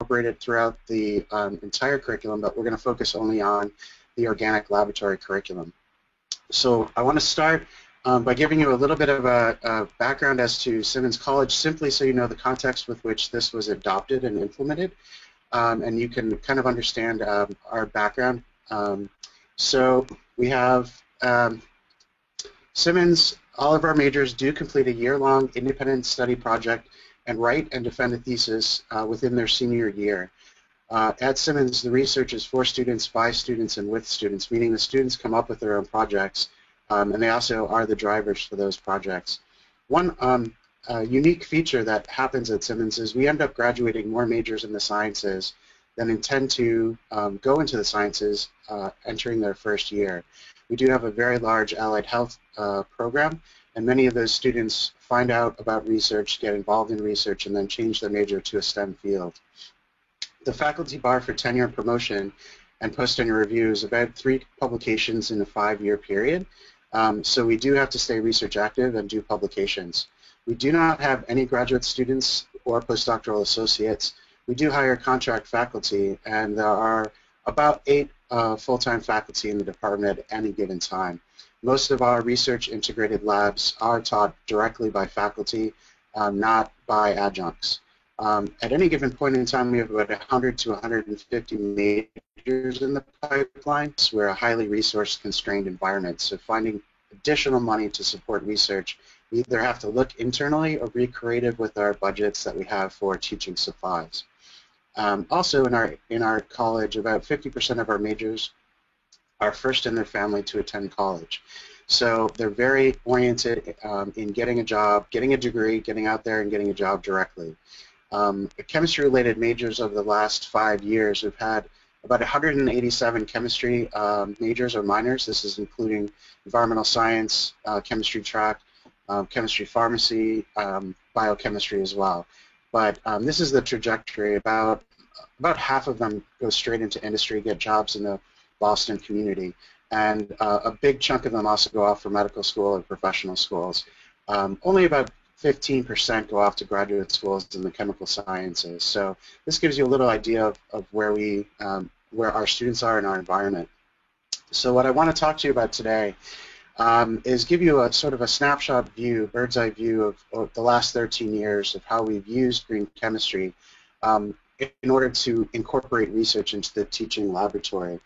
incorporated throughout the entire curriculum, but we're going to focus only on the organic laboratory curriculum. So I want to start by giving you a little bit of a background as to Simmons College, simply so you know the context with which this was adopted and implemented, and you can kind of understand our background. So we have Simmons, all of our majors do complete a year-long independent study project and write and defend a thesis within their senior year. At Simmons, the research is for students, by students, and with students, meaning the students come up with their own projects, and they also are the drivers for those projects. One unique feature that happens at Simmons is we end up graduating more majors in the sciences than intend to go into the sciences entering their first year. We do have a very large allied health program, and many of those students find out about research, get involved in research, and then change their major to a STEM field. The faculty bar for tenure and promotion and post-tenure review is about 3 publications in a 5-year period. So we do have to stay research active and do publications. We do not have any graduate students or postdoctoral associates. We do hire contract faculty, and there are about 8 full-time faculty in the department at any given time. Most of our research integrated labs are taught directly by faculty, not by adjuncts. At any given point in time, we have about 100 to 150 majors in the pipeline. So we're a highly resource-constrained environment, so finding additional money to support research, we either have to look internally or be creative with our budgets that we have for teaching supplies. Also, in our college, about 50% of our majors are first in their family to attend college. So they're very oriented in getting a job, getting a degree, getting out there and getting a job directly. Chemistry-related majors over the last 5 years, we've had about 187 chemistry majors or minors. This is including environmental science, chemistry track, chemistry pharmacy, biochemistry as well. But this is the trajectory. About half of them go straight into industry, get jobs in the Boston community, and a big chunk of them also go off for medical school and professional schools. Only about 15% go off to graduate schools in the chemical sciences. So this gives you a little idea of where our students are in our environment. So what I want to talk to you about today is give you a sort of a snapshot view, bird's eye view of the last 13 years of how we've used green chemistry in order to incorporate research into the teaching laboratory.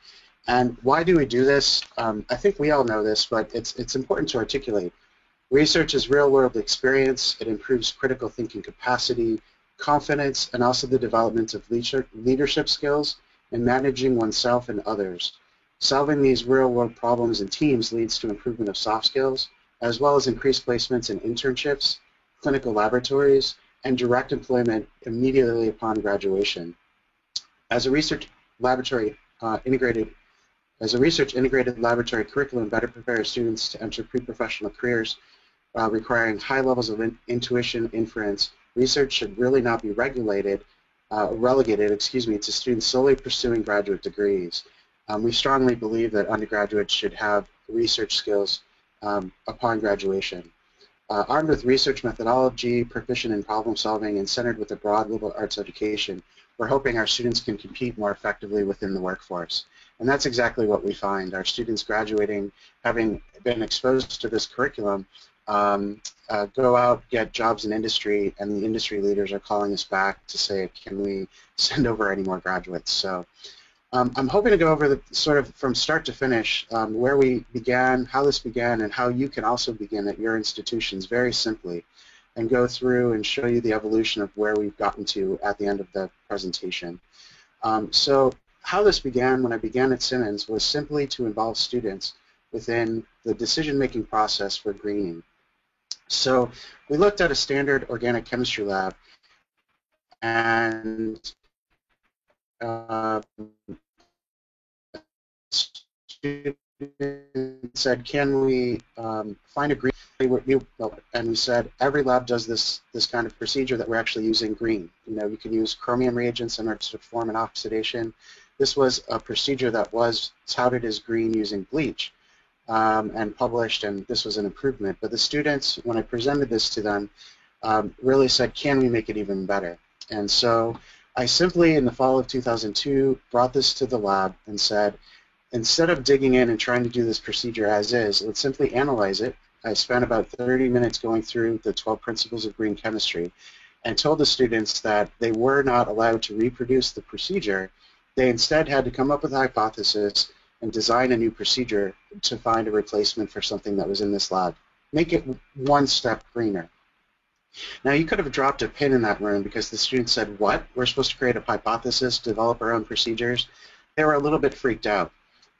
And why do we do this? I think we all know this, but it's important to articulate. Research is real-world experience. It improves critical thinking capacity, confidence, and also the development of leadership skills and managing oneself and others. Solving these real-world problems in teams leads to improvement of soft skills, as well as increased placements in internships, clinical laboratories, and direct employment immediately upon graduation. As a research integrated laboratory curriculum better prepares students to enter pre-professional careers requiring high levels of intuition, inference, research should really not be relegated to students solely pursuing graduate degrees. We strongly believe that undergraduates should have research skills upon graduation. Armed with research methodology, proficient in problem solving, and centered with a broad liberal arts education, we're hoping our students can compete more effectively within the workforce. And that's exactly what we find. Our students graduating, having been exposed to this curriculum, go out, get jobs in industry, and the industry leaders are calling us back to say, can we send over any more graduates? So I'm hoping to go over the sort of from start to finish where we began, how this began, and how you can also begin at your institutions very simply, and go through and show you the evolution of where we've gotten to at the end of the presentation. So how this began when I began at Simmons was simply to involve students within the decision-making process for greening. So we looked at a standard organic chemistry lab, and students said, can we find a green? And we said, every lab does this kind of procedure that we're actually using green. You know, you can use chromium reagents in order to perform an oxidation. This was a procedure that was touted as green using bleach and published, and this was an improvement. But the students, when I presented this to them, really said, can we make it even better? And so I simply, in the fall of 2002, brought this to the lab and said, instead of digging in and trying to do this procedure as is, let's simply analyze it. I spent about 30 minutes going through the 12 principles of green chemistry and told the students that they were not allowed to reproduce the procedure. They instead had to come up with a hypothesis and design a new procedure to find a replacement for something that was in this lab. Make it one step greener. Now, you could have dropped a pin in that room because the students said, what? We're supposed to create a hypothesis, develop our own procedures? They were a little bip freaked out.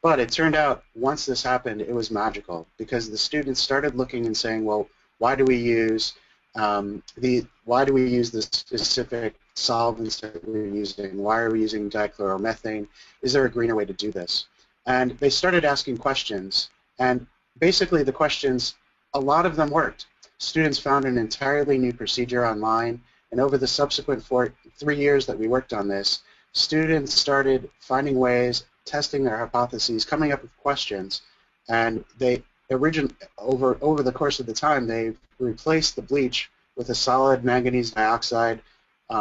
But it turned out once this happened, it was magical because the students started looking and saying, well, why do we use the specific solvents that we're using? Why are we using dichloromethane? Is there a greener way to do this? And they started asking questions, and basically the questions, a lot of them worked. Students found an entirely new procedure online, and over the subsequent 3 years that we worked on this, students started finding ways, testing their hypotheses, coming up with questions, and they over the course of the time, they've replaced the bleach with a solid manganese dioxide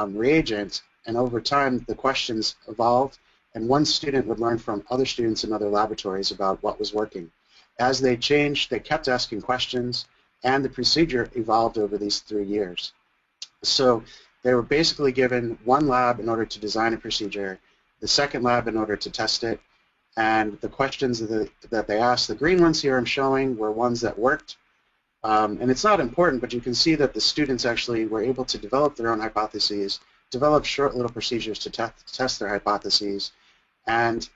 reagent, and over time the questions evolved, and one student would learn from other students in other laboratories about what was working. As they changed, they kept asking questions, and the procedure evolved over these 3 years. So they were basically given one lab in order to design a procedure, the second lab in order to test it, and the questions that they asked, the green ones here I'm showing, were ones that worked. And it's not important, but you can see that the students actually were able to develop their own hypotheses, develop short little procedures to test their hypotheses, and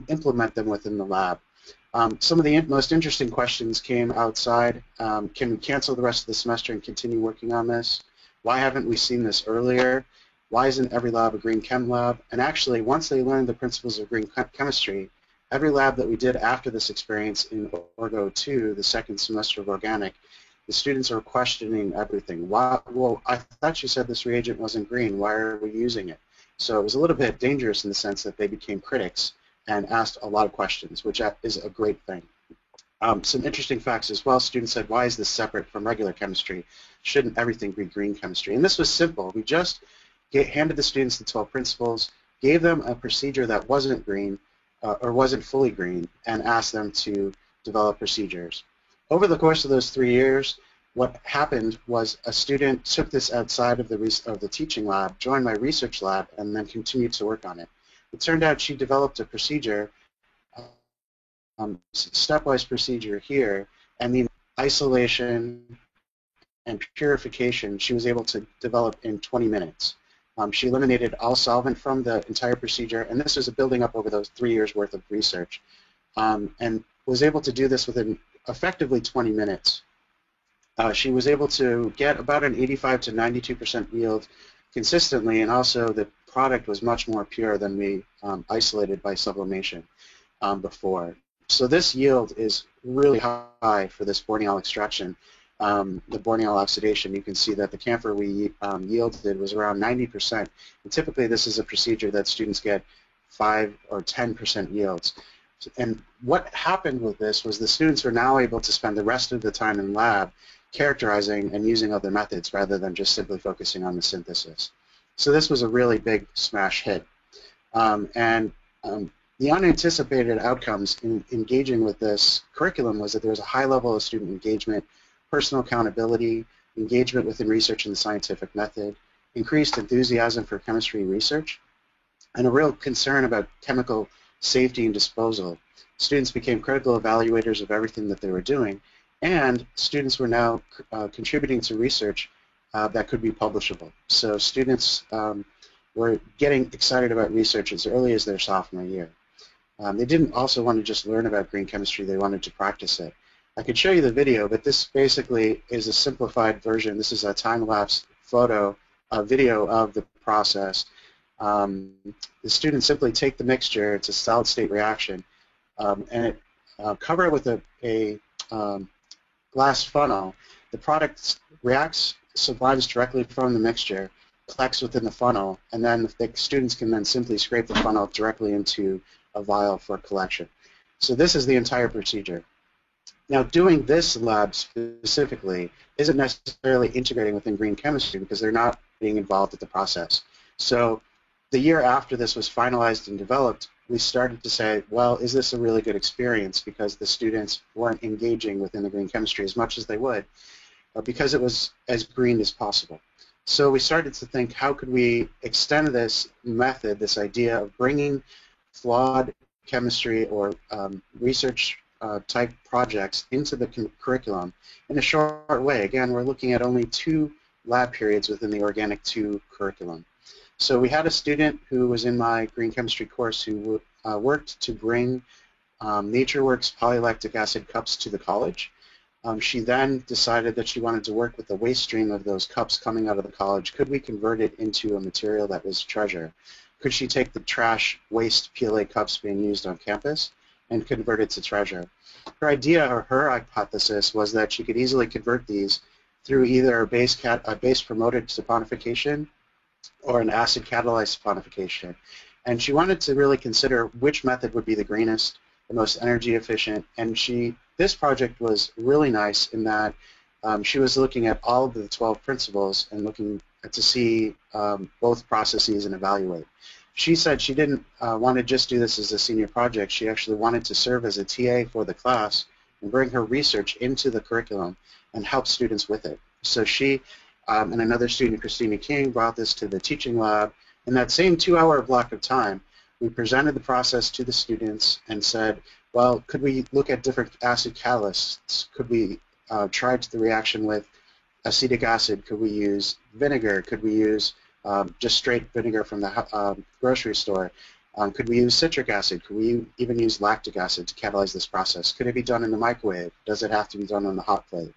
implement them within the lab. Some of the most interesting questions came outside. Can we cancel the rest of the semester and continue working on this? Why haven't we seen this earlier? Why isn't every lab a green chem lab? And actually, once they learned the principles of green chemistry, every lab that we did after this experience in Orgo 2, the second semester of organic, the students are questioning everything. Why, well, I thought you said this reagent wasn't green. Why are we using it? So it was a little bit dangerous in the sense that they became critics and asked a lot of questions, which is a great thing. Some interesting facts as well. Students said, why is this separate from regular chemistry? Shouldn't everything be green chemistry? And this was simple. We just handed the students the 12 principles, gave them a procedure that wasn't green or wasn't fully green, and asked them to develop procedures. Over the course of those 3 years, what happened was a student took this outside of the teaching lab, joined my research lab, and then continued to work on it. It turned out she developed a procedure, stepwise procedure here, and the isolation and purification she was able to develop in 20 minutes. She eliminated all solvent from the entire procedure, and this was a building up over those 3 years worth of research, and was able to do this within effectively 20 minutes. She was able to get about an 85 to 92% yield consistently, and also the product was much more pure than we isolated by sublimation before. So this yield is really high for this Borneol extraction. The Borneol oxidation, you can see that the camphor we yielded was around 90%. And typically this is a procedure that students get 5 or 10% yields. And what happened with this was the students were now able to spend the rest of the time in lab characterizing and using other methods rather than just simply focusing on the synthesis. So this was a really big smash hit. The unanticipated outcomes in engaging with this curriculum was that there was a high level of student engagement, personal accountability, engagement within research and the scientific method, increased enthusiasm for chemistry research, and a real concern about chemical safety and disposal. Students became critical evaluators of everything that they were doing, and students were now contributing to research that could be publishable. So students were getting excited about research as early as their sophomore year. They didn't also want to just learn about green chemistry, they wanted to practice it. I could show you the video, but this basically is a simplified version. This is a time-lapse video of the process. The students simply take the mixture, it's a solid-state reaction, and cover it with a glass funnel. The product reacts, sublimes directly from the mixture, collects within the funnel, and then the students can then simply scrape the funnel directly into a vial for collection. So this is the entire procedure. Now, doing this lab specifically isn't necessarily integrating within green chemistry because they're not being involved with the process. So the year after this was finalized and developed, we started to say, well, is this a really good experience? Because the students weren't engaging within the green chemistry as much as they would, because it was as green as possible. So we started to think, how could we extend this method, this idea of bringing flawed chemistry or research type projects into the curriculum in a short way. Again, we're looking at only 2 lab periods within the Organic 2 curriculum. So we had a student who was in my green chemistry course who worked to bring NatureWorks polylactic acid cups to the college. She then decided that she wanted to work with the waste stream of those cups coming out of the college. Could we convert it into a material that was treasure? Could she take the trash waste PLA cups being used on campus and convert it to treasure? Her idea, or her hypothesis, was that she could easily convert these through either a base-promoted saponification or an acid-catalyzed saponification. And she wanted to really consider which method would be the greenest, the most energy efficient, and this project was really nice in that she was looking at all of the 12 principles and looking to see both processes and evaluate. She said she didn't want to just do this as a senior project. She actually wanted to serve as a TA for the class and bring her research into the curriculum and help students with it. So she and another student, Christina King, brought this to the teaching lab. In that same 2-hour block of time, we presented the process to the students and said, well, could we look at different acid catalysts? Could we try the reaction with acetic acid? Could we use vinegar? Could we use just straight vinegar from the grocery store? Could we use citric acid? Could we even use lactic acid to catalyze this process? Could it be done in the microwave? Does it have to be done on the hot plate?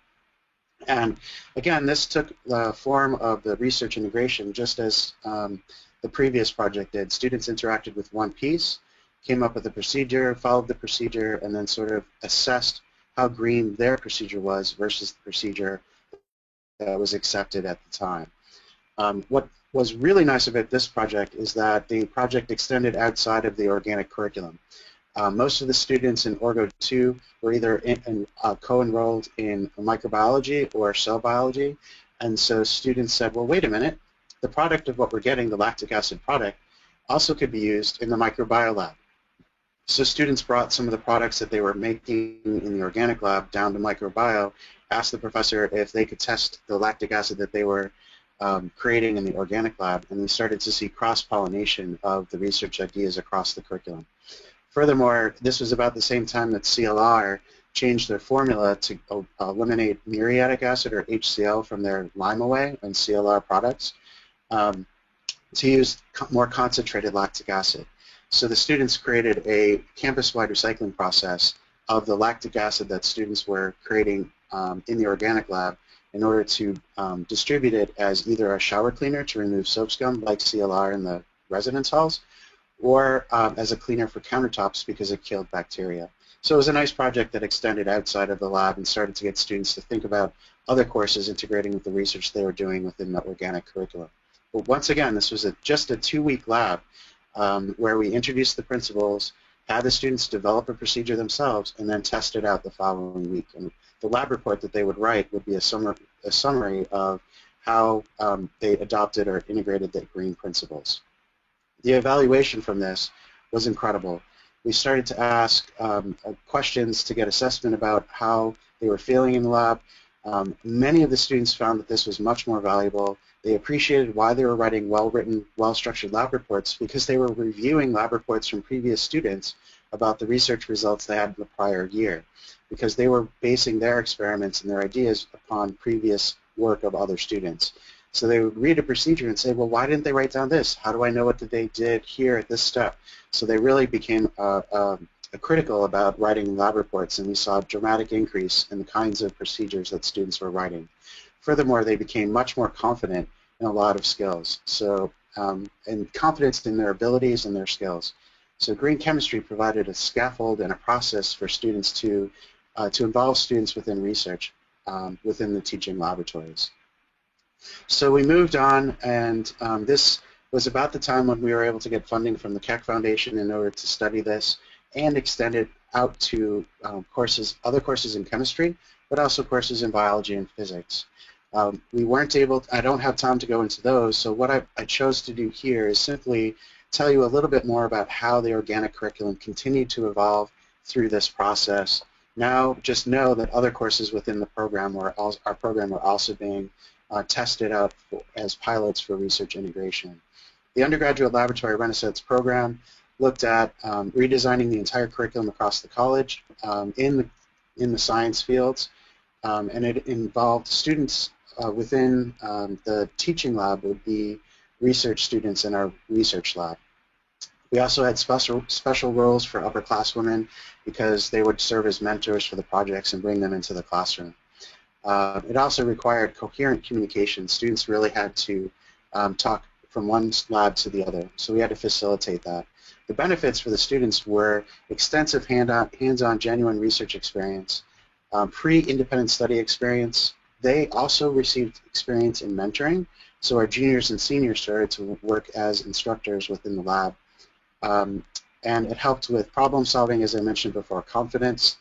And again, this took the form of the research integration just as the previous project did. Students interacted with one piece, came up with a procedure, followed the procedure, and then sort of assessed how green their procedure was versus the procedure that was accepted at the time. What was really nice about this project is that the project extended outside of the organic curriculum. Most of the students in Orgo 2 were either co-enrolled in microbiology or cell biology, and so students said, well, wait a minute, the product of what we're getting, the lactic acid product, also could be used in the microbiome lab. So students brought some of the products that they were making in the organic lab down to microbiome, asked the professor if they could test the lactic acid that they were creating in the organic lab, and we started to see cross-pollination of the research ideas across the curriculum. Furthermore, this was about the same time that CLR changed their formula to eliminate muriatic acid, or HCl, from their Lime-A-Way and CLR products to use more concentrated lactic acid. So the students created a campus-wide recycling process of the lactic acid that students were creating in the organic lab in order to distribute it as either a shower cleaner to remove soap scum like CLR in the residence halls, or as a cleaner for countertops because it killed bacteria. So it was a nice project that extended outside of the lab and started to get students to think about other courses integrating with the research they were doing within the organic curriculum. But once again, this was just a 2-week lab where we introduced the principles, had the students develop a procedure themselves, and then test it out the following week. And the lab report that they would write would be a summary of how they adopted or integrated the green principles. The evaluation from this was incredible. We started to ask questions to get assessment about how they were feeling in the lab. Many of the students found that this was much more valuable. They appreciated why they were writing well-written, well-structured lab reports, because they were reviewing lab reports from previous students about the research results they had in the prior year, because they were basing their experiments and their ideas upon previous work of other students. So they would read a procedure and say, well, why didn't they write down this? How do I know what they did here at this step? So they really became critical about writing lab reports, and we saw a dramatic increase in the kinds of procedures that students were writing. Furthermore, they became much more confident in a lot of skills, so and confidence in their abilities and their skills. So green chemistry provided a scaffold and a process for students to involve students within research within the teaching laboratories. So we moved on, and this was about the time when we were able to get funding from the Keck Foundation in order to study this and extend it out to other courses in chemistry, but also courses in biology and physics. We weren't able, I don't have time to go into those, so what I chose to do here is simply tell you a little bit more about how the organic curriculum continued to evolve through this process. Now just know that other courses within the program our program were also being tested out as pilots for research integration. The undergraduate laboratory Renaissance program looked at redesigning the entire curriculum across the college in the science fields, and it involved students within the teaching lab would be research students in our research lab. We also had special roles for upperclasswomen because they would serve as mentors for the projects and bring them into the classroom. It also required coherent communication. Students really had to talk from one lab to the other, so we had to facilitate that. The benefits for the students were extensive hands-on genuine research experience, pre-independent study experience. They also received experience in mentoring, so our juniors and seniors started to work as instructors within the lab. And it helped with problem solving, as I mentioned before, confidence,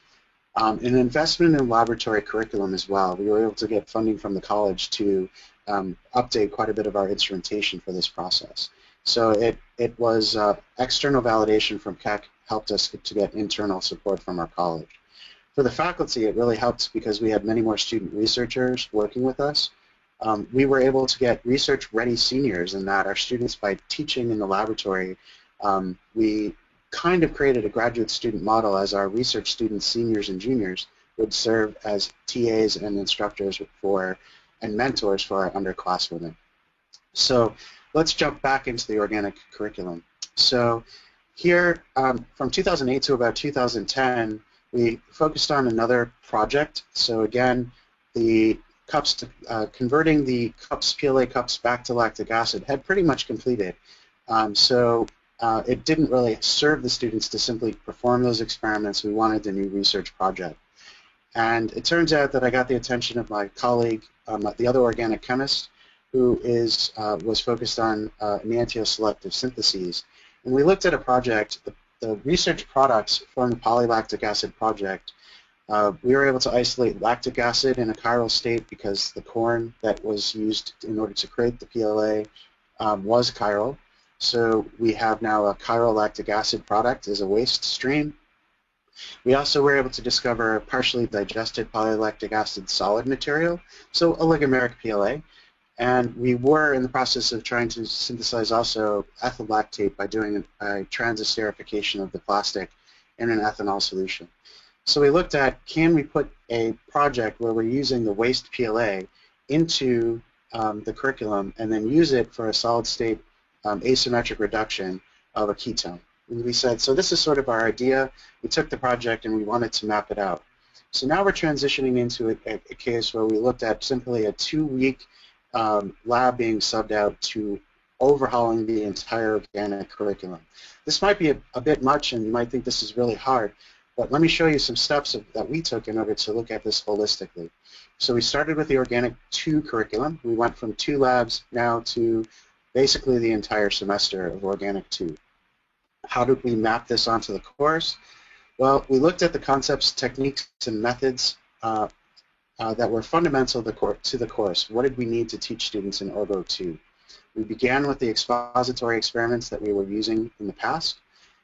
an investment in laboratory curriculum as well. We were able to get funding from the college to update quite a bit of our instrumentation for this process. So it was external validation from Keck helped us to get internal support from our college. For the faculty, it really helped because we had many more student researchers working with us. We were able to get research-ready seniors in that our students, by teaching in the laboratory, we kind of created a graduate student model as our research students, seniors and juniors, would serve as TAs and instructors and mentors for our underclasswomen. So let's jump back into the organic curriculum. So here, from 2008 to about 2010, we focused on another project. So again, the cups, converting the PLA cups back to lactic acid had pretty much completed. It didn't really serve the students to simply perform those experiments. We wanted a new research project. And it turns out that I got the attention of my colleague, the other organic chemist, who was focused on enantioselective syntheses. And we looked at a project, the research products from the polylactic acid project. We were able to isolate lactic acid in a chiral state because the corn that was used in order to create the PLA was chiral. So we have now a chiral lactic acid product as a waste stream. We also were able to discover a partially digested polylactic acid solid material, so oligomeric PLA. And we were in the process of trying to synthesize also ethyl lactate by doing a transesterification of the plastic in an ethanol solution. So we looked at, can we put a project where we're using the waste PLA into the curriculum and then use it for a solid state asymmetric reduction of a ketone. And we said, so this is sort of our idea. We took the project and we wanted to map it out. So now we're transitioning into a case where we looked at simply a 2-week lab being subbed out to overhauling the entire organic curriculum. This might be a bit much and you might think this is really hard, but let me show you some steps that we took in order to look at this holistically. So we started with the Organic 2 curriculum. We went from 2 labs now to basically the entire semester of Organic 2. How did we map this onto the course? Well, we looked at the concepts, techniques, and methods that were fundamental to the course. What did we need to teach students in Orgo 2? We began with the expository experiments that we were using in the past,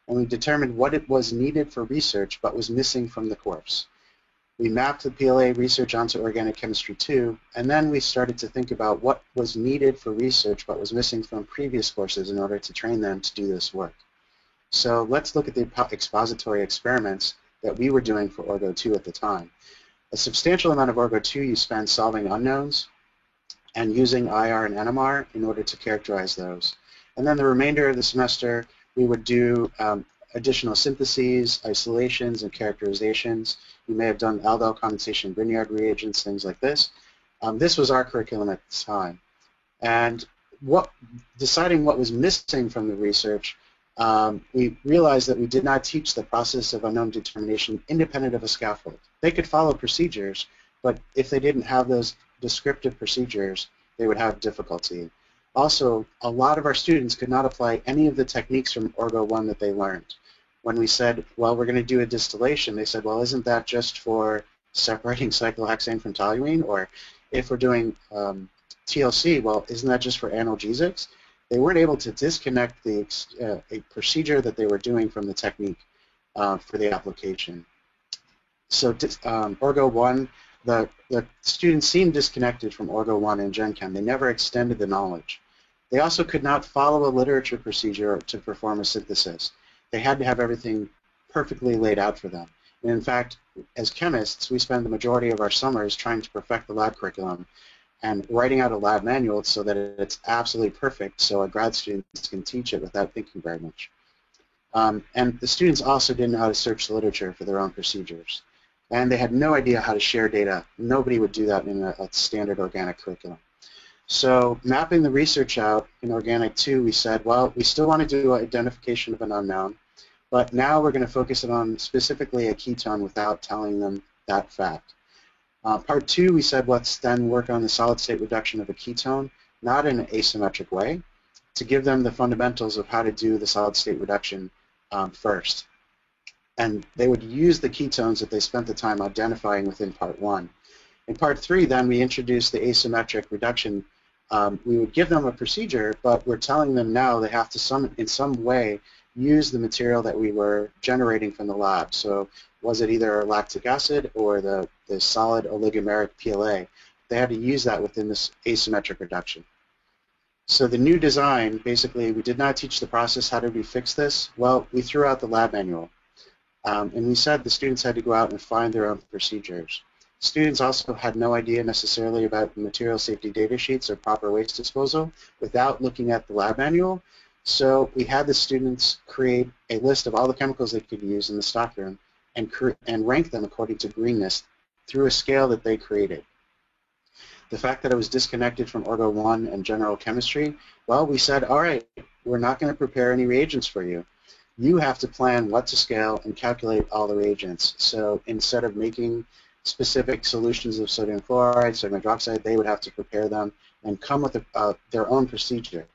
and we determined what it was needed for research but was missing from the course. We mapped the PLA research onto Organic Chemistry 2, and then we started to think about what was needed for research but was missing from previous courses in order to train them to do this work. So let's look at the expository experiments that we were doing for Orgo 2 at the time. A substantial amount of Orgo 2 you spend solving unknowns and using IR and NMR in order to characterize those. And then the remainder of the semester we would do additional syntheses, isolations, and characterizations. You may have done aldol condensation, Grignard reagents, things like this. This was our curriculum at the time. And deciding what was missing from the research, we realized that we did not teach the process of unknown determination independent of a scaffold. They could follow procedures, but if they didn't have those descriptive procedures, they would have difficulty. Also, a lot of our students could not apply any of the techniques from Orgo 1 that they learned. When we said, well, we're going to do a distillation, they said, well, isn't that just for separating cyclohexane from toluene? Or if we're doing TLC, well, isn't that just for analgesics? They weren't able to disconnect the a procedure that they were doing from the technique for the application. So Orgo 1, the students seemed disconnected from Orgo 1 and Gen Chem. They never extended the knowledge. They also could not follow a literature procedure to perform a synthesis. They had to have everything perfectly laid out for them. And in fact, as chemists, we spend the majority of our summers trying to perfect the lab curriculum and writing out a lab manual so that it's absolutely perfect so our grad students can teach it without thinking very much. And the students also didn't know how to search the literature for their own procedures. And they had no idea how to share data. Nobody would do that in a standard organic curriculum. So mapping the research out in Organic 2, we said, well, we still want to do identification of an unknown, but now we're going to focus it on specifically a ketone without telling them that fact. Part 2, we said, let's then work on the solid-state reduction of a ketone, not in an asymmetric way, to give them the fundamentals of how to do the solid-state reduction first. And they would use the ketones that they spent the time identifying within Part 1. In Part 3, then, we introduced the asymmetric reduction. We would give them a procedure, but we're telling them now they have to, in some way, use the material that we were generating from the lab. So was it either lactic acid or the solid oligomeric PLA? They had to use that within this asymmetric reduction. So the new design, basically, we did not teach the process. How did we fix this? Well, we threw out the lab manual. And we said the students had to go out and find their own procedures. Students also had no idea necessarily about material safety data sheets or proper waste disposal without looking at the lab manual. So we had the students create a list of all the chemicals they could use in the stockroom and rank them according to greenness through a scale that they created. The fact that it was disconnected from Orgo 1 and general chemistry, well, we said, all right, we're not going to prepare any reagents for you. You have to plan what to scale and calculate all the reagents. So instead of making specific solutions of sodium chloride, sodium hydroxide, they would have to prepare them and come with their own procedure,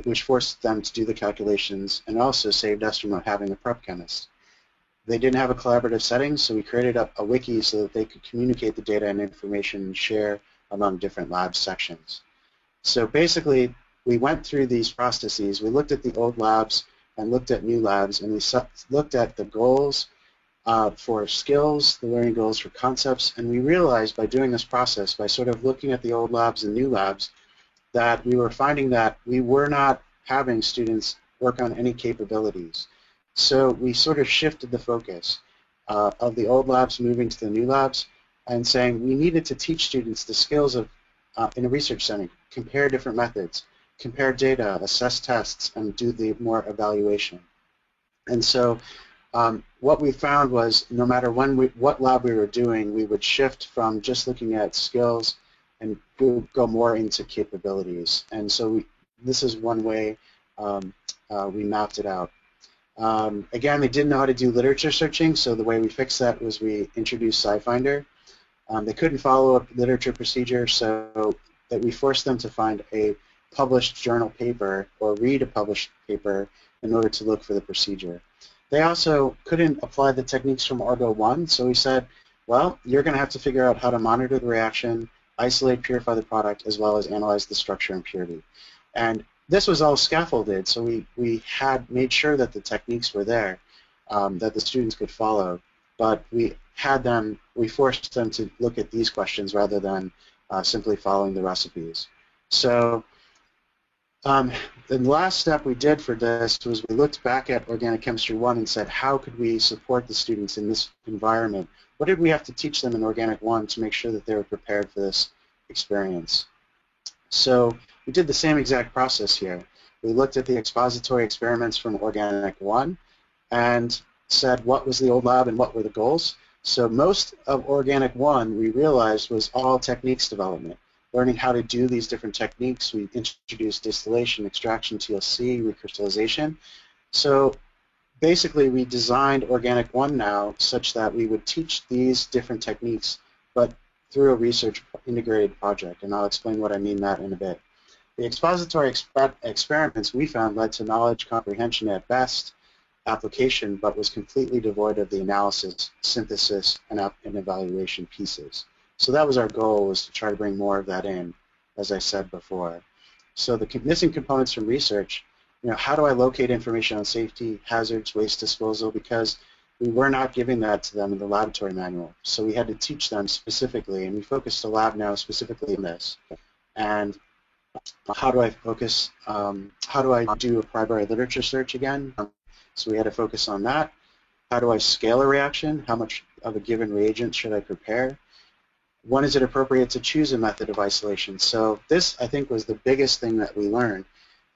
which forced them to do the calculations and also saved us from having a prep chemist. They didn't have a collaborative setting, so we created a wiki so that they could communicate the data and information and share among different lab sections. So basically, we went through these processes. We looked at the old labs and looked at new labs, and we looked at the goals for skills, the learning goals for concepts, and we realized by doing this process, by sort of looking at the old labs and new labs, that we were finding that we were not having students work on any capabilities. So we sort of shifted the focus of the old labs moving to the new labs and saying we needed to teach students the skills of, in a research setting, compare different methods, compare data, assess tests, and do the more evaluation. And so what we found was no matter what lab we were doing, we would shift from just looking at skills and go more into capabilities. And so this is one way we mapped it out. Again, they didn't know how to do literature searching, so the way we fixed that was we introduced SciFinder. They couldn't follow a literature procedure, so that we forced them to find a published journal paper or read a published paper in order to look for the procedure. They also couldn't apply the techniques from Orgo 1, so we said, well, you're going to have to figure out how to monitor the reaction, isolate, purify the product, as well as analyze the structure and purity. And this was all scaffolded, so we had made sure that the techniques were there, that the students could follow, but we forced them to look at these questions rather than simply following the recipes. So the last step we did for this was we looked back at Organic Chemistry 1 and said, how could we support the students in this environment? What did we have to teach them in Organic 1 to make sure that they were prepared for this experience? So we did the same exact process here. We looked at the expository experiments from Organic 1 and said what was the old lab and what were the goals. So most of Organic 1 we realized was all techniques development. Learning how to do these different techniques, we introduced distillation, extraction, TLC, recrystallization. So basically we designed Organic 1 now such that we would teach these different techniques but through a research integrated project, and I'll explain what I mean that in a bit. The expository experiments we found led to knowledge comprehension at best, application, but was completely devoid of the analysis, synthesis, and evaluation pieces. So that was our goal, was to try to bring more of that in, as I said before. So the missing components from research, how do I locate information on safety, hazards, waste disposal? Because we were not giving that to them in the laboratory manual. So we had to teach them specifically, and we focused the lab now specifically on this. And how do I focus, how do I do a primary literature search again? So we had to focus on that. How do I scale a reaction? How much of a given reagent should I prepare? When is it appropriate to choose a method of isolation? So this, I think, was the biggest thing that we learned.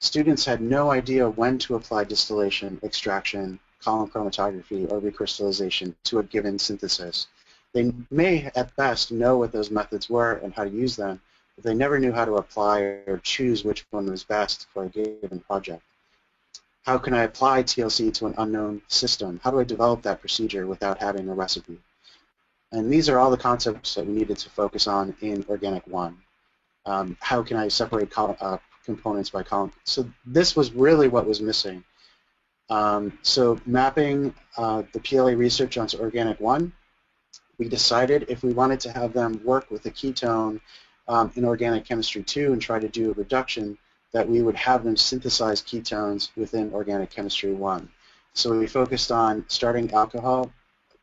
Students had no idea when to apply distillation, extraction, column chromatography, or recrystallization to a given synthesis. They may, at best, know what those methods were and how to use them, but they never knew how to apply or choose which one was best for a given project. How can I apply TLC to an unknown system? How do I develop that procedure without having a recipe? And these are all the concepts that we needed to focus on in Organic 1. How can I separate components by column? So this was really what was missing. So mapping the PLA research onto Organic 1, we decided if we wanted to have them work with a ketone in Organic Chemistry 2 and try to do a reduction, that we would have them synthesize ketones within Organic Chemistry 1. So we focused on starting alcohol,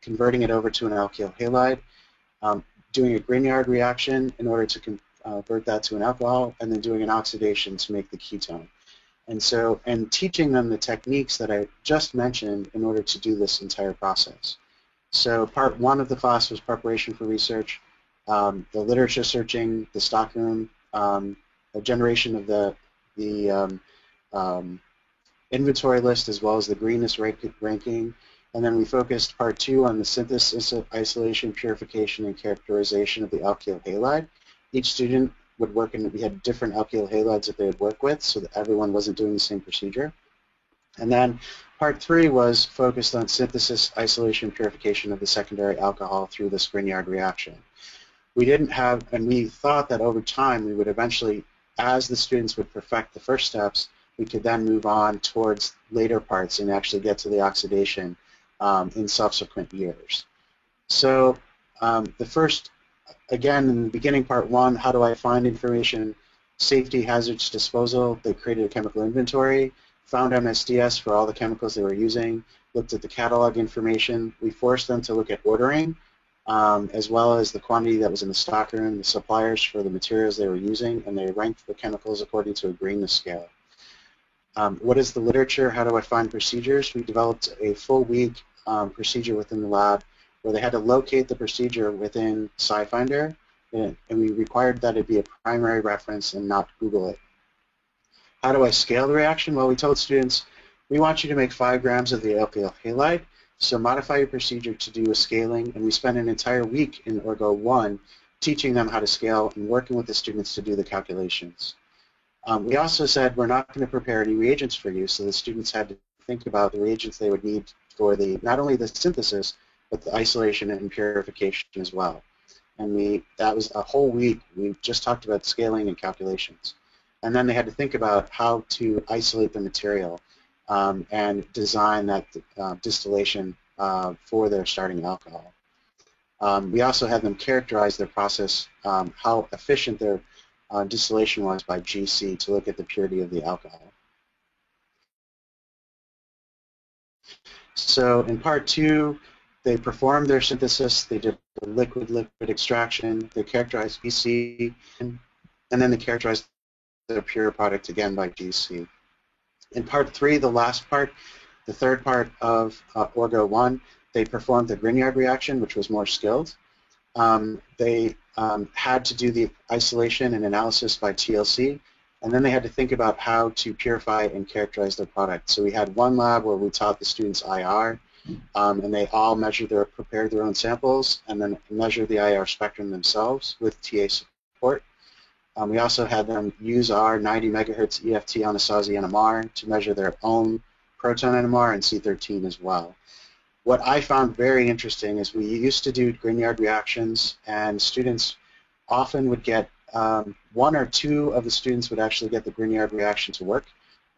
converting it over to an alkyl halide, doing a Grignard reaction in order to convert that to an alcohol, and then doing an oxidation to make the ketone. And teaching them the techniques that I just mentioned in order to do this entire process. So part 1 of the class was preparation for research, the literature searching, the stockroom, a generation of the inventory list, as well as the greenness ranking. And then we focused part 2 on the synthesis, isolation, purification, and characterization of the alkyl halide. Each student would work in, we had different alkyl halides that they would work with so that everyone wasn't doing the same procedure. And then part 3 was focused on synthesis, isolation, purification of the secondary alcohol through this Grignard reaction. We didn't have, and we thought that over time we would eventually, as the students would perfect the first steps, we could then move on towards later parts and actually get to the oxidation in subsequent years. So the first, again, in the beginning, part 1, how do I find information? Safety, hazards, disposal. They created a chemical inventory, found MSDS for all the chemicals they were using, looked at the catalog information. We forced them to look at ordering, as well as the quantity that was in the stockroom, the suppliers for the materials they were using, and they ranked the chemicals according to a greenness scale. What is the literature? How do I find procedures? We developed a full week procedure within the lab where they had to locate the procedure within SciFinder, and we required that it be a primary reference and not Google it. How do I scale the reaction? Well, we told students, we want you to make 5 grams of the alkyl halide, so modify your procedure to do a scaling, and we spent an entire week in Orgo 1 teaching them how to scale and working with the students to do the calculations. We also said we're not going to prepare any reagents for you, so the students had to think about the reagents they would need for the not only the synthesis, but the isolation and purification as well. And that was a whole week. We just talked about scaling and calculations. And then they had to think about how to isolate the material and design that distillation for their starting alcohol. We also had them characterize their process, how efficient their distillation was by GC to look at the purity of the alcohol. So in part 2, they performed their synthesis, they did the liquid-liquid extraction, they characterized GC, and then they characterized the pure product again by GC. In part 3, the last part, the third part of Orgo 1, they performed the Grignard reaction, which was more skilled. They had to do the isolation and analysis by TLC, and then they had to think about how to purify and characterize their product. So we had one lab where we taught the students IR, and they all prepared their own samples, and then measured the IR spectrum themselves with TA support. We also had them use our 90 megahertz EFT Anasazi NMR to measure their own proton NMR and C13 as well. What I found very interesting is we used to do Grignard reactions, and students often would get, 1 or 2 of the students would actually get the Grignard reaction to work.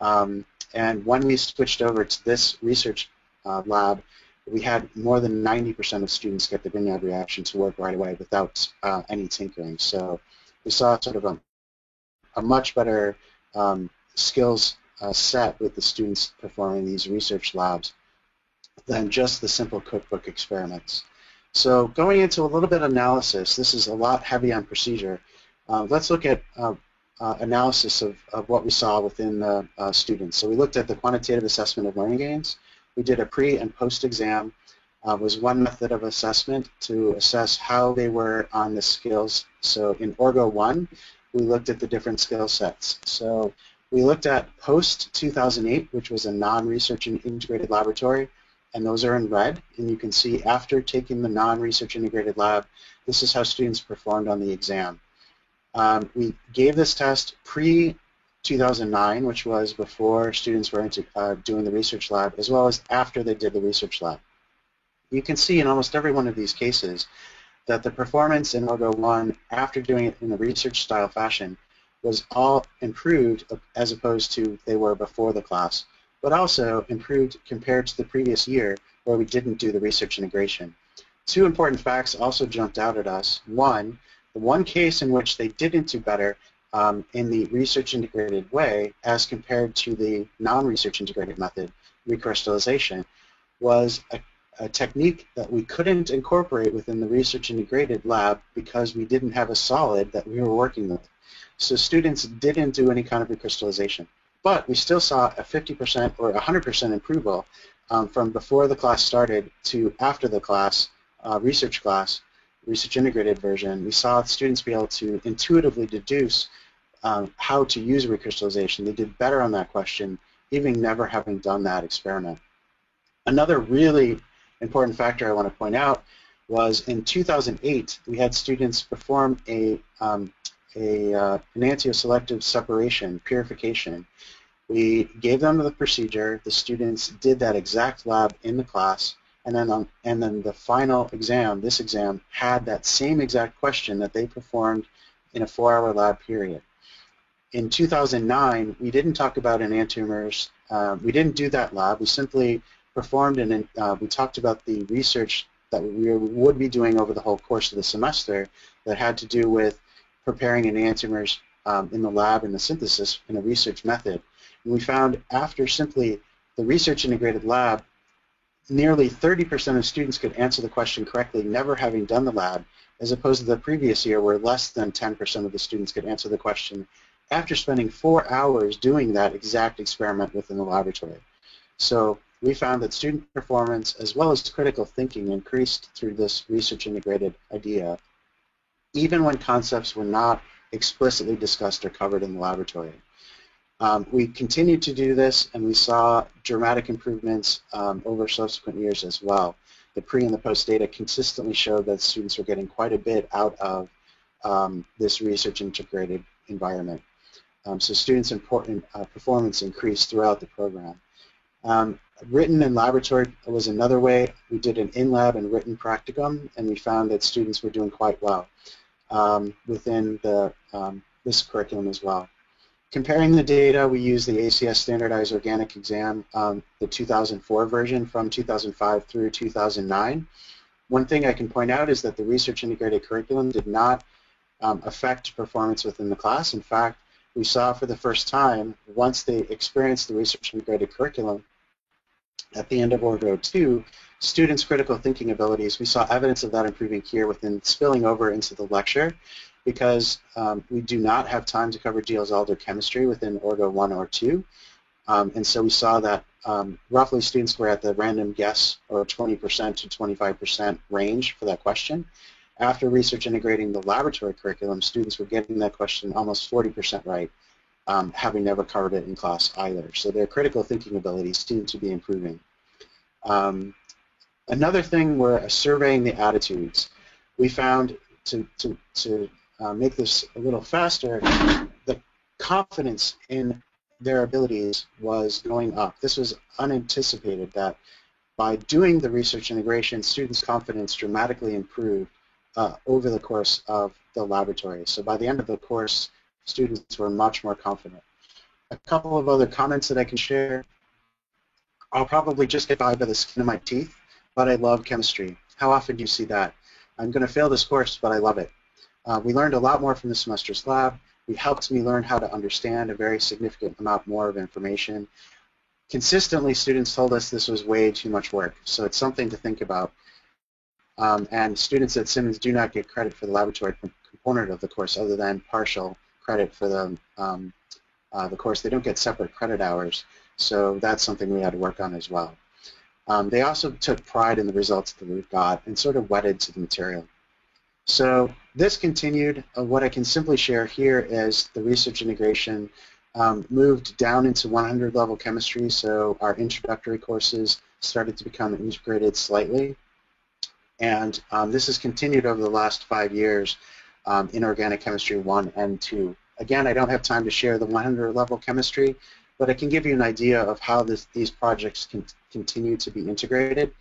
And when we switched over to this research lab, we had more than 90% of students get the Grignard reaction to work right away without any tinkering. So we saw sort of a much better skills set with the students performing these research labs than just the simple cookbook experiments. So going into a little bit of analysis, this is a lot heavy on procedure. Let's look at analysis of what we saw within the students. So we looked at the quantitative assessment of learning gains. We did a pre and post exam. Was one method of assessment to assess how they were on the skills. So in Orgo 1, we looked at the different skill sets. So we looked at post-2008, which was a non-research and integrated laboratory, and those are in red. And you can see after taking the non-research integrated lab, this is how students performed on the exam. We gave this test pre-2009, which was before students were into, doing the research lab, as well as after they did the research lab. You can see in almost every one of these cases that the performance in Orgo 1 after doing it in a research style fashion was all improved as opposed to they were before the class, but also improved compared to the previous year where we didn't do the research integration. Two important facts also jumped out at us. One, the one case in which they didn't do better in the research integrated way as compared to the non-research integrated method, recrystallization, was a technique that we couldn't incorporate within the research integrated lab because we didn't have a solid that we were working with. So students didn't do any kind of recrystallization. But we still saw a 50% or 100% improvement from before the class started to after the class, research integrated version. We saw students be able to intuitively deduce how to use recrystallization. They did better on that question, even never having done that experiment. Another really important factor I want to point out was in 2008 we had students perform an enantioselective separation, purification. We gave them the procedure, the students did that exact lab in the class, and then the final exam, this exam, had that same exact question that they performed in a 4-hour lab period. In 2009, we didn't talk about enantiomers. We didn't do that lab. We simply performed and we talked about the research that we would be doing over the whole course of the semester that had to do with preparing enantiomers in the lab and the synthesis in a research method. And we found after simply the research integrated lab, nearly 30% of students could answer the question correctly, never having done the lab, as opposed to the previous year where less than 10% of the students could answer the question after spending 4 hours doing that exact experiment within the laboratory. So we found that student performance as well as critical thinking increased through this research integrated idea, even when concepts were not explicitly discussed or covered in the laboratory. We continued to do this, and we saw dramatic improvements over subsequent years as well. The pre and the post data consistently showed that students were getting quite a bit out of this research integrated environment. So students' performance increased throughout the program. Written and laboratory was another way. We did an in-lab and written practicum, and we found that students were doing quite well within this curriculum as well. Comparing the data, we used the ACS Standardized Organic Exam, the 2004 version from 2005 through 2009. One thing I can point out is that the research integrated curriculum did not affect performance within the class. In fact, we saw for the first time, once they experienced the research integrated curriculum, at the end of Orgo 2, students' critical thinking abilities, we saw evidence of that improving here within spilling over into the lecture, because we do not have time to cover Diels-Alder chemistry within Orgo 1 or 2. And so we saw that roughly students were at the random guess or 20% to 25% range for that question. After research integrating the laboratory curriculum, students were getting that question almost 40% right, having never covered it in class either. So their critical thinking abilities seem to be improving. Another thing were surveying the attitudes. We found to make this a little faster, the confidence in their abilities was going up. This was unanticipated, that by doing the research integration, students' confidence dramatically improved over the course of the laboratory. So by the end of the course, students were much more confident. A couple of other comments that I can share. I'll probably just get by the skin of my teeth but I love chemistry. How often do you see that? I'm going to fail this course, but I love it. We learned a lot more from the semester's lab. It helped me learn how to understand a very significant amount more of information. Consistently, students told us this was way too much work, so it's something to think about. And students at Simmons do not get credit for the laboratory component of the course other than partial credit for the course. They don't get separate credit hours, so that's something we had to work on as well. They also took pride in the results that we got and sort of wedded to the material. So this continued. What I can simply share here is the research integration moved down into 100 level chemistry, so our introductory courses started to become integrated slightly. And this has continued over the last 5 years in Organic Chemistry 1 and 2. Again, I don't have time to share the 100 level chemistry, but I can give you an idea of how these projects can continue to be integrated.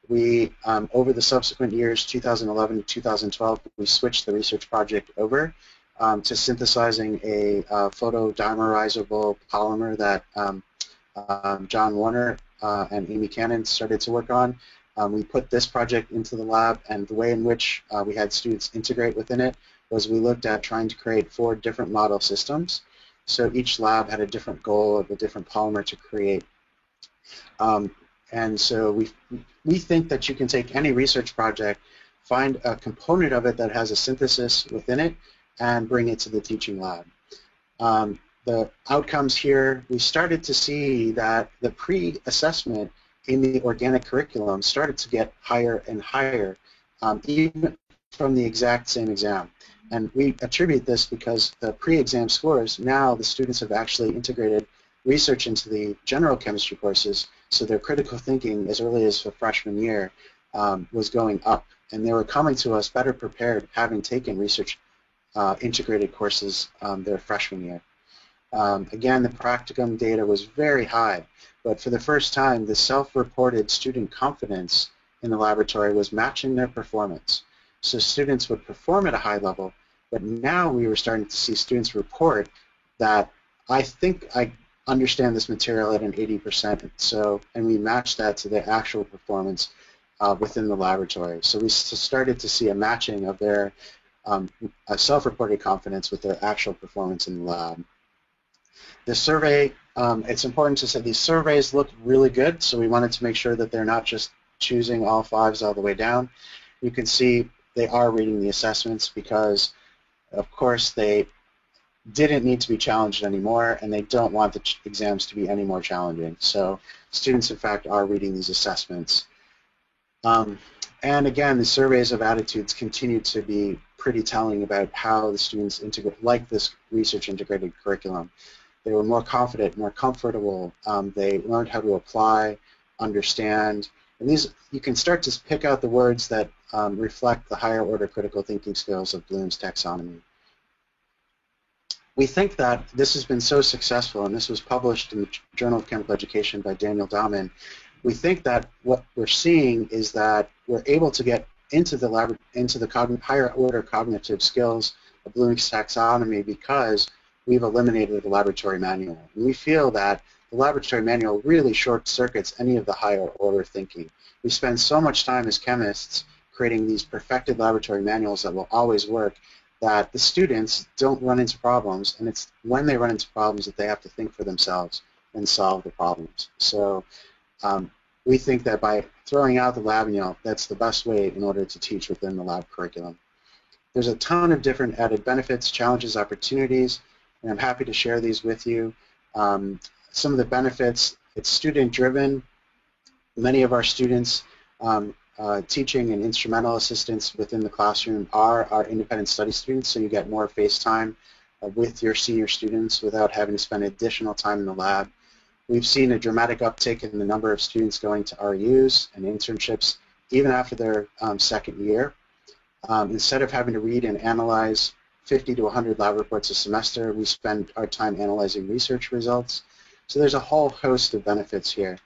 We, over the subsequent years, 2011 to 2012, we switched the research project over to synthesizing a photodimerizable polymer that John Warner and Amy Cannon started to work on. We put this project into the lab, and the way in which we had students integrate within it was we looked at trying to create 4 different model systems. So each lab had a different goal of a different polymer to create. And so we think that you can take any research project, find a component of it that has a synthesis within it, and bring it to the teaching lab. The outcomes here, we started to see that the pre-assessment in the organic curriculum started to get higher and higher, even from the exact same exam. And we attribute this because the pre-exam scores, now the students have actually integrated research into the general chemistry courses, so their critical thinking as early as the freshman year was going up. And they were coming to us better prepared, having taken research integrated courses their freshman year. Again, the practicum data was very high, but for the first time, the self-reported student confidence in the laboratory was matching their performance. So students would perform at a high level, but now we were starting to see students report that I think I understand this material at an 80%, and we matched that to the actual performance within the laboratory. So we started to see a matching of their self-reported confidence with their actual performance in the lab. The survey, it's important to say these surveys look really good, so we wanted to make sure that they're not just choosing all 5s all the way down. You can see they are reading the assessments because, of course, they didn't need to be challenged anymore, and they don't want the exams to be any more challenging. So students, in fact, are reading these assessments. And again, the surveys of attitudes continue to be pretty telling about how the students like this research integrated curriculum. They were more confident, more comfortable. They learned how to apply, understand. And these, you can start to pick out the words that reflect the higher order critical thinking skills of Bloom's taxonomy. We think that this has been so successful, and this was published in the Journal of Chemical Education by Daniel Dahman. We think that what we're seeing is that we're able to get into the higher order cognitive skills of Bloom's taxonomy because we've eliminated the laboratory manual. And we feel that the laboratory manual really short circuits any of the higher order thinking. We spend so much time as chemists creating these perfected laboratory manuals that will always work, that the students don't run into problems, and it's when they run into problems that they have to think for themselves and solve the problems. So we think that by throwing out the lab manual, that's the best way in order to teach within the lab curriculum. There's a ton of different added benefits, challenges, opportunities, and I'm happy to share these with you. Some of the benefits, it's student-driven. Many of our students teaching and instrumental assistants within the classroom are our independent study students, so you get more face time with your senior students without having to spend additional time in the lab. We've seen a dramatic uptick in the number of students going to RUs and internships even after their second year. Instead of having to read and analyze 50 to 100 lab reports a semester, we spend our time analyzing research results. So there's a whole host of benefits here.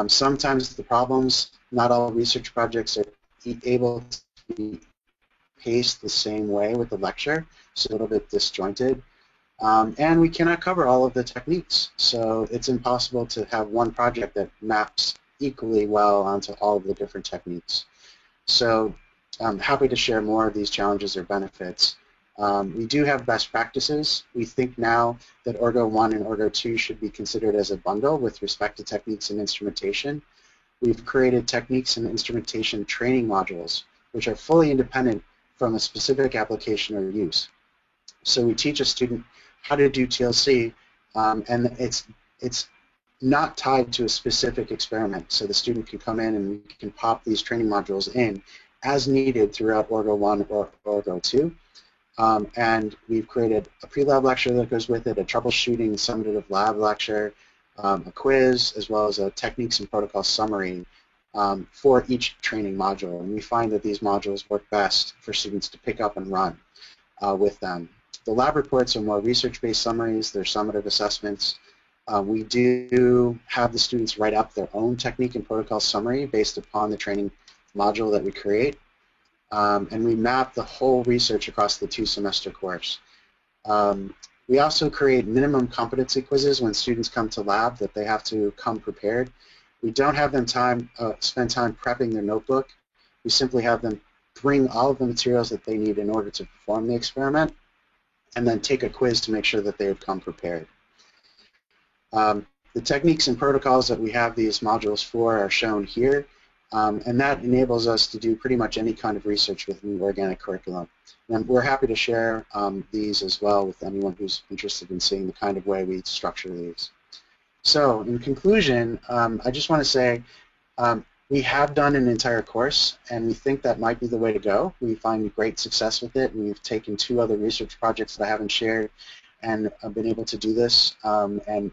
Sometimes the problems, not all research projects are able to be paced the same way with the lecture, so a little bit disjointed. And we cannot cover all of the techniques, so it's impossible to have one project that maps equally well onto all of the different techniques. So I'm happy to share more of these challenges or benefits. We do have best practices. We think now that Orgo 1 and Orgo 2 should be considered as a bundle with respect to techniques and instrumentation. We've created techniques and instrumentation training modules, which are fully independent from a specific application or use. So we teach a student how to do TLC, and it's not tied to a specific experiment. So the student can come in and we can pop these training modules in as needed throughout Orgo 1 or Orgo 2. And we've created a pre-lab lecture that goes with it, a troubleshooting summative lab lecture, a quiz, as well as a techniques and protocol summary for each training module. And we find that these modules work best for students to pick up and run with them. The lab reports are more research-based summaries. They're summative assessments. We do have the students write up their own technique and protocol summary based upon the training module that we create. And we map the whole research across the 2-semester course. We also create minimum competency quizzes when students come to lab that they have to come prepared. We don't have them spend time prepping their notebook. We simply have them bring all of the materials that they need in order to perform the experiment, and then take a quiz to make sure that they have come prepared. The techniques and protocols that we have these modules for are shown here, and that enables us to do pretty much any kind of research within the organic curriculum. And we're happy to share these as well with anyone who's interested in seeing the kind of way we structure these. So in conclusion, I just want to say we have done an entire course, and we think that might be the way to go. We find great success with it. We've taken 2 other research projects that I haven't shared and been able to do this and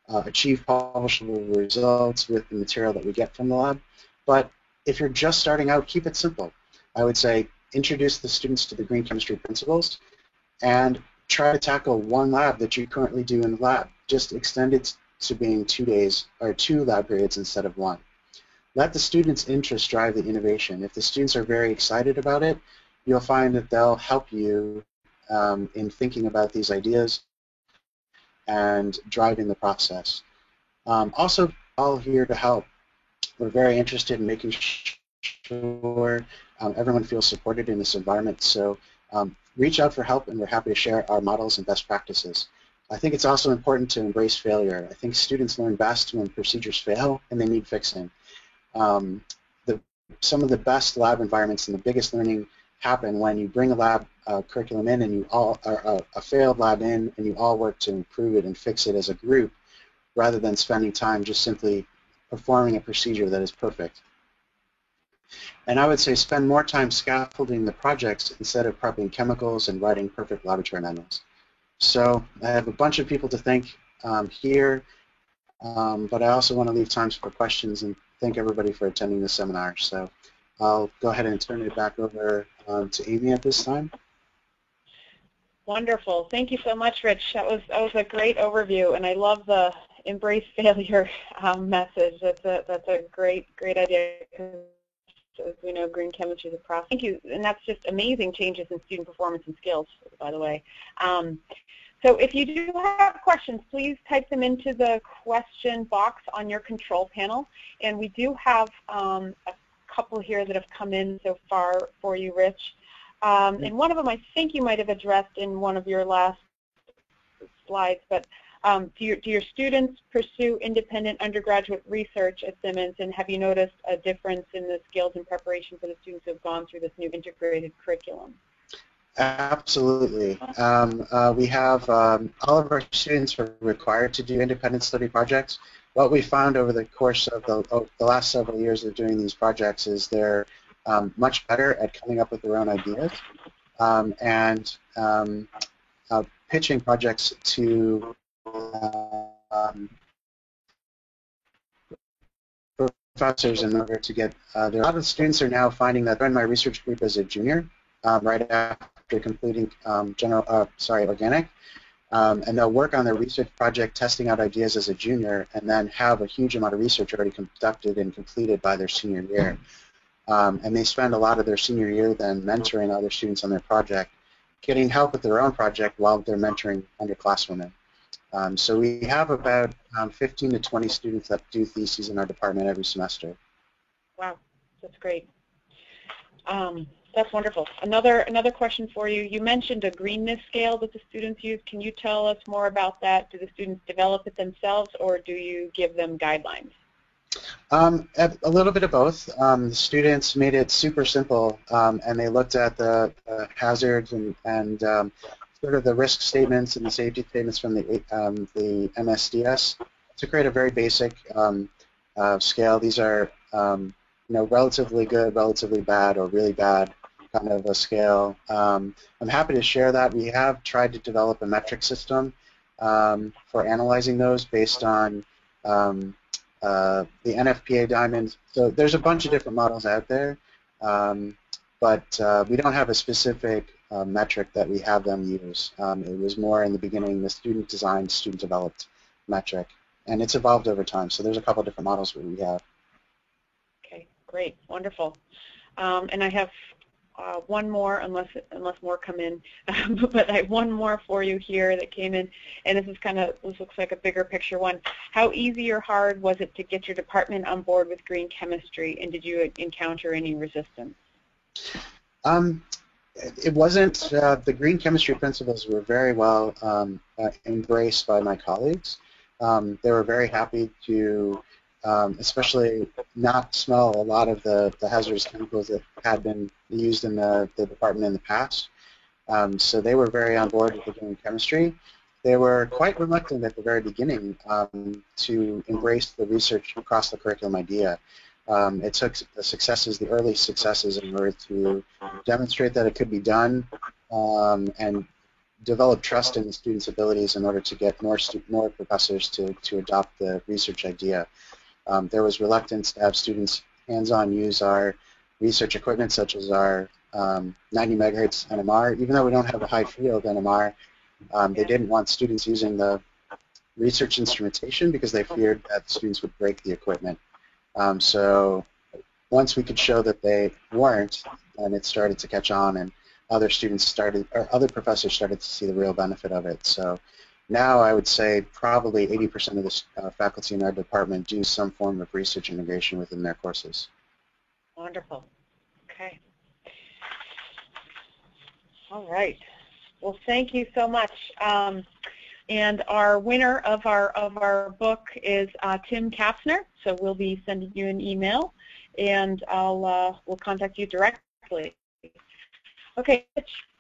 achieve publishable results with the material that we get from the lab. But if you're just starting out, keep it simple. I would say introduce the students to the green chemistry principles and try to tackle one lab that you currently do in the lab. Just extend it to being 2 days or 2 lab periods instead of 1. Let the students' interest drive the innovation. If the students are very excited about it, you'll find that they'll help you in thinking about these ideas and driving the process. Also, all here to help. We're very interested in making sure everyone feels supported in this environment. So reach out for help, and we're happy to share our models and best practices. I think it's also important to embrace failure. I think students learn best when procedures fail and they need fixing. Some of the best lab environments and the biggest learning happen when you bring a lab curriculum in and you all, or a failed lab in, and you all work to improve it and fix it as a group, rather than spending time just simply performing a procedure that is perfect. And I would say spend more time scaffolding the projects instead of prepping chemicals and writing perfect laboratory manuals. So I have a bunch of people to thank here, but I also want to leave time for questions and thank everybody for attending the seminar. So I'll go ahead and turn it back over to Amy at this time. Wonderful. Thank you so much, Rich. That was a great overview, and I love the embrace failure message. That's a great idea. As we know, green chemistry is a process. Thank you, and that's just amazing changes in student performance and skills, by the way. So if you do have questions, please type them into the question box on your control panel. And we do have a couple here that have come in so far for you, Rich. And one of them I think you might have addressed in one of your last slides, but do your students pursue independent undergraduate research at Simmons, and have you noticed a difference in the skills and preparation for the students who have gone through this new integrated curriculum? Absolutely. We have all of our students are required to do independent study projects. What we found over the course of the last several years of doing these projects is they're much better at coming up with their own ideas and pitching projects to professors in order to get a lot of students are now finding that they're in my research group as a junior right after completing organic, and they'll work on their research project testing out ideas as a junior and then have a huge amount of research already conducted and completed by their senior year. And they spend a lot of their senior year then mentoring other students on their project, getting help with their own project while they're mentoring underclasswomen. So we have about 15 to 20 students that do theses in our department every semester. Wow, that's great. That's wonderful. Another question for you. You mentioned a greenness scale that the students use. Can you tell us more about that? Do the students develop it themselves, or do you give them guidelines? A little bit of both. The students made it super simple, and they looked at the hazards and sort of the risk statements and the safety statements from the MSDS to create a very basic scale. These are relatively good, relatively bad, or really bad kind of a scale. I'm happy to share that. We have tried to develop a metric system for analyzing those based on the NFPA Diamond. So there's a bunch of different models out there, but we don't have a specific metric that we have them use. It was more in the beginning the student-designed, student-developed metric, and it's evolved over time. So there's a couple of different models that we have. Okay, great, wonderful. And I have one more, unless more come in, but I have one more for you here that came in, and this looks like a bigger picture one. How easy or hard was it to get your department on board with green chemistry, and did you encounter any resistance? It wasn't. The green chemistry principles were very well embraced by my colleagues. They were very happy to especially not smell a lot of the hazardous chemicals that had been used in the department in the past. So they were very on board with the green chemistry. They were quite reluctant at the very beginning to embrace the research across the curriculum idea. It took the early successes in order to demonstrate that it could be done and develop trust in the students' abilities in order to get more professors to adopt the research idea. There was reluctance to have students hands-on use our research equipment, such as our 90 megahertz NMR. Even though we don't have a high field NMR, they didn't want students using the research instrumentation because they feared that students would break the equipment. So once we could show that they weren't, then it started to catch on, and other professors started to see the real benefit of it. So now I would say probably 80% of the faculty in our department do some form of research integration within their courses. Wonderful. Okay. All right. Well, thank you so much. And our winner of our book is Tim Kapsner. So we'll be sending you an email, and we'll contact you directly. Okay,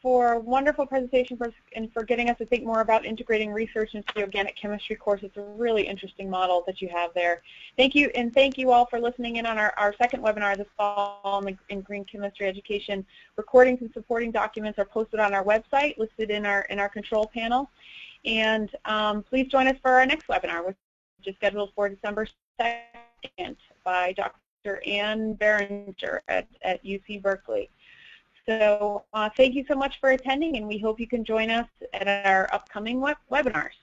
for a wonderful presentation and for getting us to think more about integrating research into the organic chemistry course. It's a really interesting model that you have there. Thank you, and thank you all for listening in on our second webinar this fall in green chemistry education. Recordings and supporting documents are posted on our website, listed in our control panel. And please join us for our next webinar, which is scheduled for December 2nd by Dr. Ann Berenger at UC Berkeley. So thank you so much for attending, and we hope you can join us at our upcoming webinars.